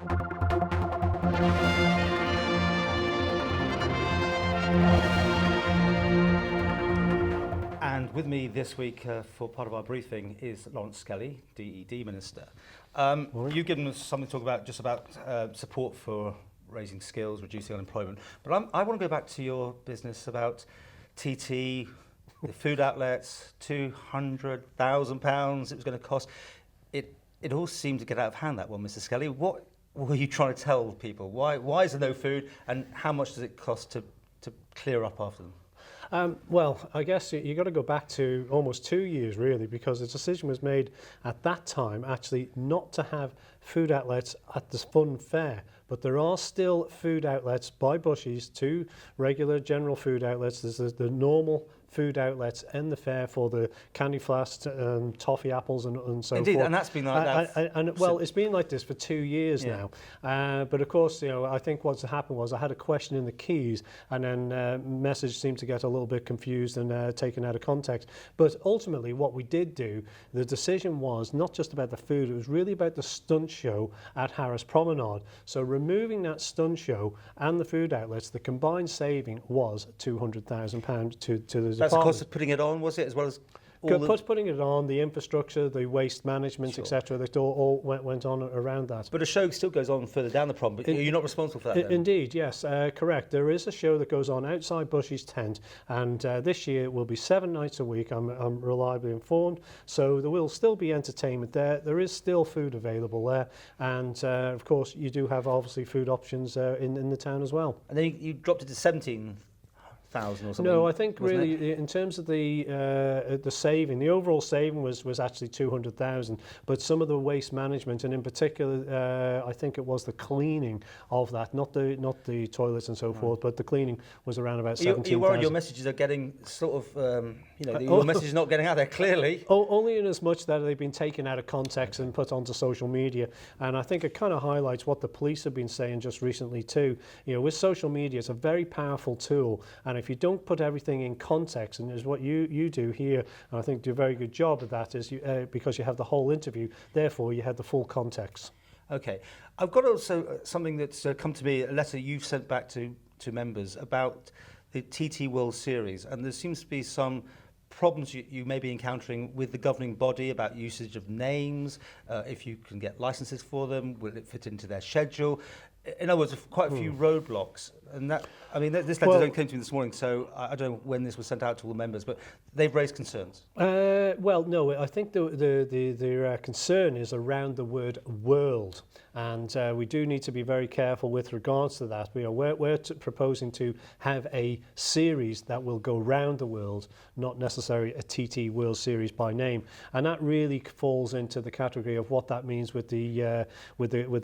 And with me this week for part of our briefing is Laurence Skelly, DED Minister. You've given us something to talk about, just about support for raising skills, reducing unemployment. But I want to go back to your business about TT, the food outlets, £200,000 it was going to cost. It all seemed to get out of hand, that one, Mr. Skelly. What were you trying to tell people? Why is there no food, and how much does it cost to clear up after them? Well, I guess you've got to go back to almost 2 years, really, because the decision was made at that time actually not to have food outlets at the fun fair. But there are still food outlets by Bushies, 2 regular general food outlets. There's the normal food outlets in the fair for the candy flasks, toffee apples and so Indeed, forth. and that's been like that. Well, it's been like this for 2 years now. But of course, I think what's happened was I had a question in the keys, and then message seemed to get a little bit confused and taken out of context. But ultimately, what we did do, the decision was not just about the food, it was really about the stunt show at Harris Promenade. So removing that stunt show and the food outlets, the combined saving was £200,000 to the That's the cost of putting it on, was it, as well as putting it on, the infrastructure, the waste management, etc. That all went on around that. But a show still goes on further down the prom, but you're not responsible for that then? Indeed, yes, correct. There is a show that goes on outside Bushy's tent, and this year it will be 7 nights a week, I'm reliably informed, so there will still be entertainment there. There is still food available there, and of course you do have obviously food options in the town as well. And then you dropped it to 17,000 or something? No, I think really in terms of the saving, the overall saving was actually 200,000, but some of the waste management, and in particular I think it was the cleaning of that, not the toilets and so forth, but the cleaning was around about 17,000. You're worried your messages are getting sort of, your message is not getting out there clearly? Only in as much that they've been taken out of context and put onto social media, and I think it kind of highlights what the police have been saying just recently too. With social media, it's a very powerful tool, and if you don't put everything in context, and is what you do here, and I think do a very good job of that, is because you have the whole interview, therefore you have the full context. Okay. I've got also something that's come to me, a letter you've sent back to members about the TT World Series, and there seems to be some problems you may be encountering with the governing body about usage of names, if you can get licenses for them, will it fit into their schedule? In other words, quite a few roadblocks, and this letter only came to me this morning, so I don't know when this was sent out to all the members, but they've raised concerns. Well, no, I think the concern is around the word world, and we do need to be very careful with regards to that. We're proposing to have a series that will go round the world, not necessarily a TT World Series by name, and that really falls into the category of what that means with the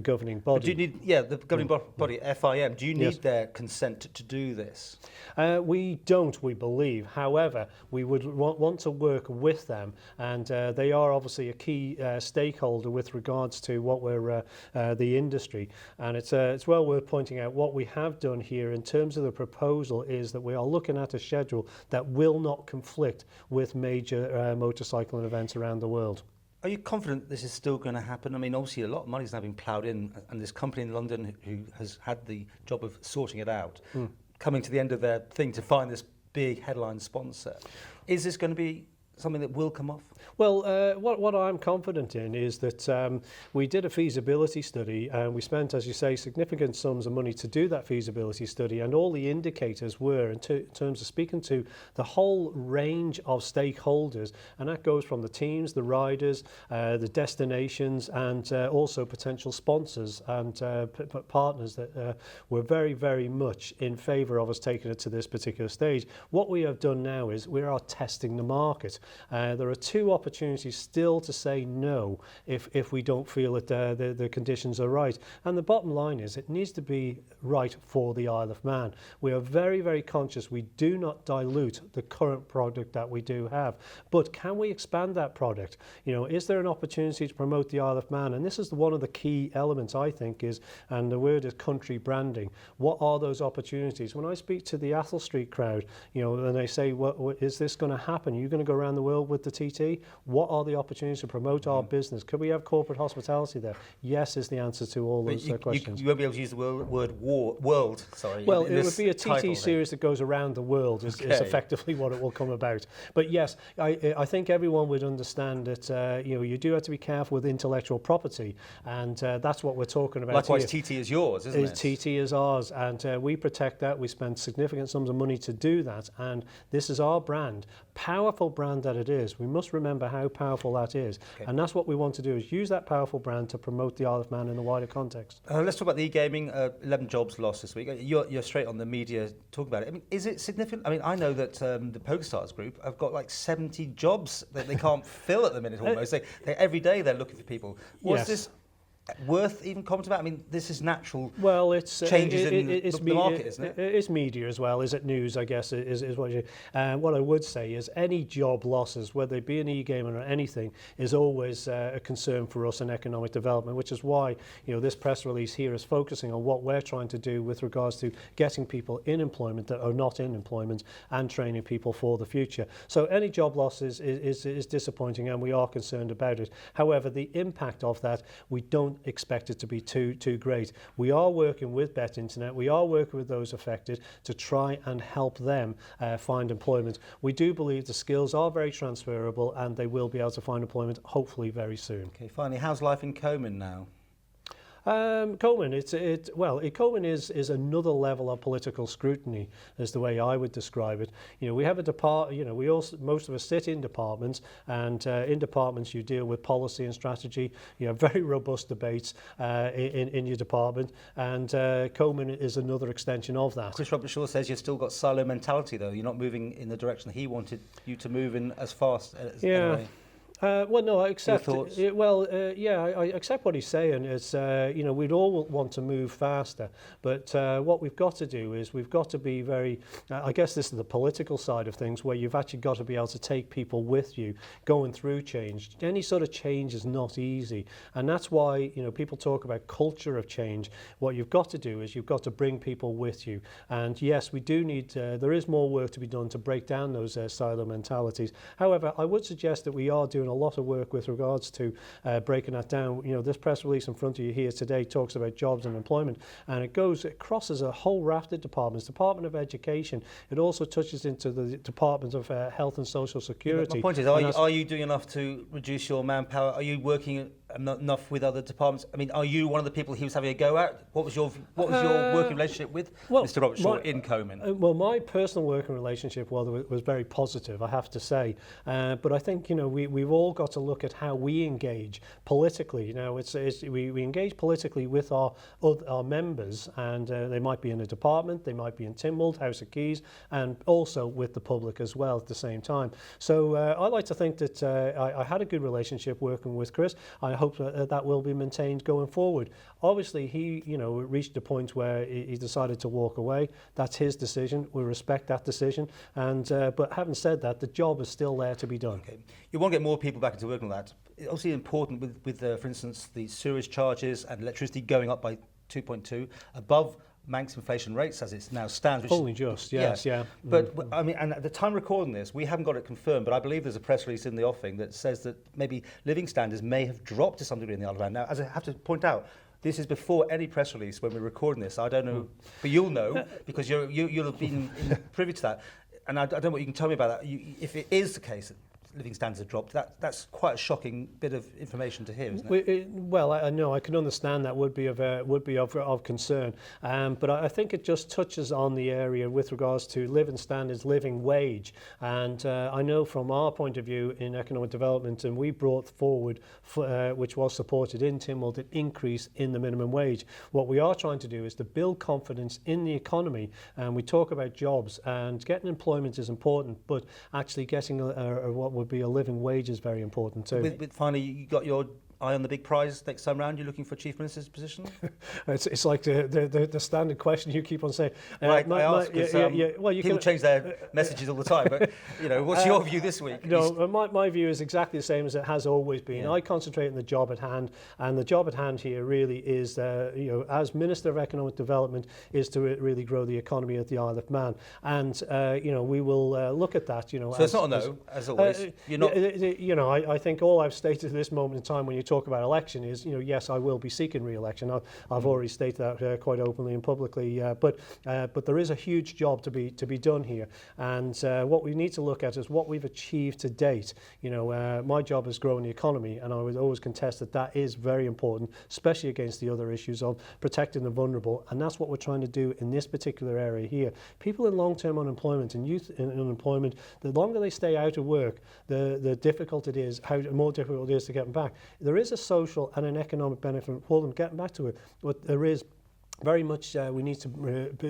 governing body. But do you need, the governing body, FIM, do you need their consent to do this? We don't, we believe. However, we would want to work with them, and they are obviously a key stakeholder with regards to what we're the industry. And it's well worth pointing out what we have done here in terms of the proposal is that we are looking at a schedule that will not conflict with major motorcycling events around the world. Are you confident this is still going to happen? I mean, obviously a lot of money is now being ploughed in, and this company in London who has had the job of sorting it out, coming to the end of their thing to find this big headline sponsor. Is this going to be something that will come off? Well, what I'm confident in is that we did a feasibility study, and we spent, as you say, significant sums of money to do that feasibility study, and all the indicators were in terms of speaking to the whole range of stakeholders, and that goes from the teams, the riders, the destinations, and also potential sponsors and partners that were very, very much in favour of us taking it to this particular stage. What we have done now is we are testing the market. There are 2 opportunities still to say no if we don't feel that the conditions are right. And the bottom line is it needs to be right for the Isle of Man. We are very, very conscious we do not dilute the current product that we do have. But can we expand that product? Is there an opportunity to promote the Isle of Man? And this is one of the key elements, I think, and the word is country branding. What are those opportunities? When I speak to the Athol Street crowd, and they say, well, is this going to happen? Are you going to go around the world with the TT? What are the opportunities to promote our business? Could we have corporate hospitality there? Yes is the answer to all those questions. You won't be able to use the word world, sorry. Well, it would be a TT series that goes around the world is effectively what it will come about. But yes, I think everyone would understand that you do have to be careful with intellectual property, and that's what we're talking about. Likewise, here. TT is yours, isn't it? TT is ours, and we protect that. We spend significant sums of money to do that, and this is our brand. Powerful brand that it is. We must remember how powerful that is, and that's what we want to do, is use that powerful brand to promote the Isle of Man in the wider context. Let's talk about the e-gaming. 11 jobs lost this week. You're straight on the media talking about it. I mean, is it significant? I mean, I know that the PokerStars group have got like 70 jobs that they can't fill at the minute almost. Every day they're looking for people. Was this worth even commenting about? I mean, this is natural. Well, it's changes in the market, isn't it? It's media as well. Is it news? I guess is what you. What I would say is any job losses, whether they be an e-gaming or anything, is always a concern for us in economic development. Which is why this press release here is focusing on what we're trying to do with regards to getting people in employment that are not in employment and training people for the future. So any job losses is disappointing, and we are concerned about it. However, the impact of that, we don't expect it to be too great. We are working with Bet Internet. We are working with those affected to try and help them find employment. We do believe the skills are very transferable, and they will be able to find employment hopefully very soon. Okay, finally, how's life in Comyn now? Comyn, Comyn is another level of political scrutiny, is the way I would describe it. We have a department. Most of us sit in departments, and in departments you deal with policy and strategy. You have very robust debates in your department, and Comyn is another extension of that. Chris Robertshaw says you've still got silo mentality, though. You're not moving in the direction he wanted you to move in as fast as anyway. Well, no, I accept. Your thoughts? I accept what he's saying. It's we'd all want to move faster, but what we've got to do is we've got to be very. I guess this is the political side of things, where you've actually got to be able to take people with you going through change. Any sort of change is not easy, and that's why people talk about culture of change. What you've got to do is you've got to bring people with you. And yes, we do need. There is more work to be done to break down those silo mentalities. However, I would suggest that we are doing a lot of work with regards to breaking that down. This press release in front of you here today talks about jobs and employment, and it crosses a whole raft of departments. Department of Education. It also touches into the Department of Health and Social Security. My point is, are you doing enough to reduce your manpower? Are you working enough with other departments? I mean, are you one of the people he was having a go at? What was your working relationship with Mr. Robertshaw in Comyn? Well, my personal working relationship was very positive, I have to say. But I think we've all got to look at how we engage politically. We engage politically with our members, and they might be in a department, they might be in Tynwald, House of Keys, and also with the public as well at the same time. So I like to think that I had a good relationship working with Chris. I hope that will be maintained going forward. Obviously, he reached a point where he decided to walk away. That's his decision. We respect that decision. And but having said that, the job is still there to be done. Okay. You want to get more people back into working on that. It's obviously important with for instance, the sewage charges and electricity going up by 2.2 above Manx inflation rates as it now stands. Fully just, yes, yeah. But I mean, and at the time recording this, we haven't got it confirmed, but I believe there's a press release in the offing that says that maybe living standards may have dropped to some degree in the Isle of Man. Now, as I have to point out, this is before any press release when we're recording this. I don't know, but you'll know because you'll have been privy to that. And I don't know what you can tell me about that. If it is the case that living standards have dropped, that's quite a shocking bit of information to hear, isn't it? Well, I know I can understand that would be of concern, but I think it just touches on the area with regards to living standards, living wage, and I know from our point of view in economic development, and we brought forward, which was supported in Tynwald, an increase in the minimum wage. What we are trying to do is to build confidence in the economy, and we talk about jobs, and getting employment is important, but actually getting what would be a living wage is very important too. Finally, you got your eye on the big prize next time round? You're looking for a Chief Minister's position? It's like the standard question you keep on saying. Right, I ask because well, people change their messages all the time, but what's your view this week? No, my view is exactly the same as it has always been. I concentrate on the job at hand, and the job at hand here really is, as Minister of Economic Development, is to really grow the economy at the Isle of Man, and we will look at that. So it's not a no, as always. You're not. I think all I've stated at this moment in time when you talk about election is, yes, I will be seeking re-election. I've already stated that quite openly and publicly. But there is a huge job to be done here, and what we need to look at is what we've achieved to date. My job is growing the economy, and I would always contest that is very important, especially against the other issues of protecting the vulnerable, and that's what we're trying to do in this particular area here. People in long-term unemployment and youth in unemployment, the longer they stay out of work, the difficult it is, how more difficult it is to get them back. There is a social and an economic benefit for them getting back to it, but there is very much we need to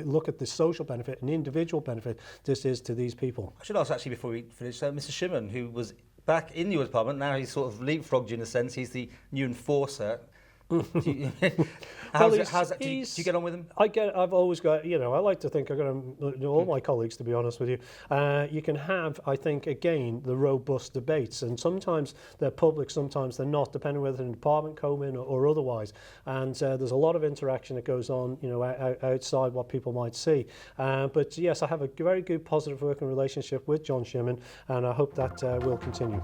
look at the social benefit and individual benefit this is to these people. I should ask actually before we finish, Mr. Shimon, who was back in your department, now he's sort of leapfrogged you in a sense, he's the new enforcer. Do you get on with him? I've always got, I like to think I've got all my colleagues, to be honest with you. You can have, I think, again, the robust debates, and sometimes they're public, sometimes they're not, depending whether in department comment or otherwise. And there's a lot of interaction that goes on, outside what people might see. But yes, I have a very good, positive working relationship with John Shimon, and I hope that will continue.